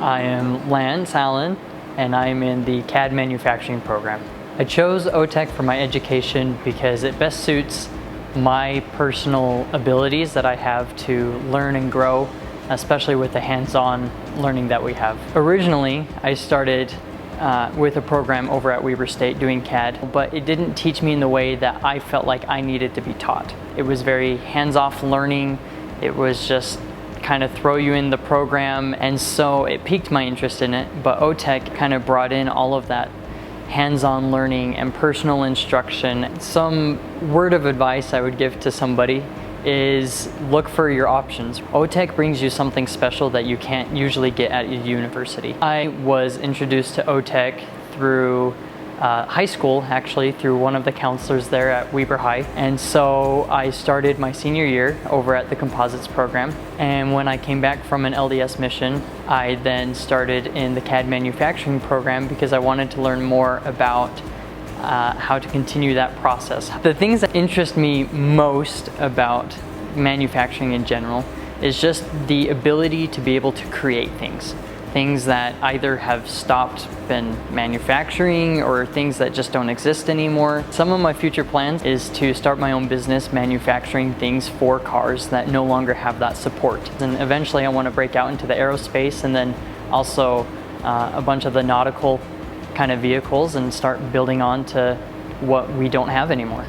I am Lance Allen, and I'm in the CAD manufacturing program. I chose OTECH for my education because it best suits my personal abilities that I have to learn and grow, especially with the hands-on learning that we have. Originally, I started with a program over at Weber State doing CAD, but it didn't teach me in the way that I felt like I needed to be taught. It was very hands-off learning. It was just kind of throw you in the program, and so it piqued my interest in it. But OTECH kind of brought in all of that hands-on learning and personal instruction. Some word of advice I would give to somebody is look for your options. OTECH brings you something special that you can't usually get at a university. I was introduced to OTECH through high school, actually, through one of the counselors there at Weber High. And so I started my senior year over at the composites program. And when I came back from an LDS mission, I then started in the CAD manufacturing program because I wanted to learn more about how to continue that process. The things that interest me most about manufacturing in general is just the ability to be able to create things that either have stopped been manufacturing or things that just don't exist anymore. Some of my future plans is to start my own business manufacturing things for cars that no longer have that support. And eventually I want to break out into the aerospace and then also a bunch of the nautical kind of vehicles and start building on to what we don't have anymore.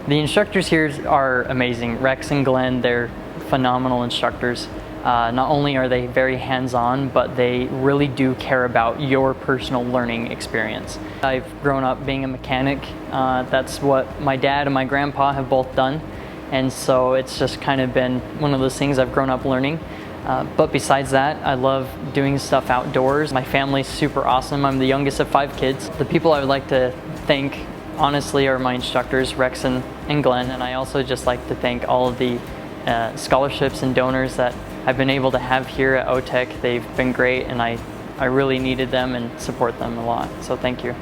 The instructors here are amazing. Rex and Glenn, they're phenomenal instructors. Not only are they very hands-on, but they really do care about your personal learning experience. I've grown up being a mechanic. That's what my dad and my grandpa have both done. And so it's just kind of been one of those things I've grown up learning. But besides that, I love doing stuff outdoors. My family's super awesome. I'm the youngest of 5 kids. The people I would like to thank, honestly, are my instructors, Rex and Glenn. And I also just like to thank all of the scholarships and donors that I've been able to have here at OTECH. They've been great, and I really needed them and support them a lot. So thank you.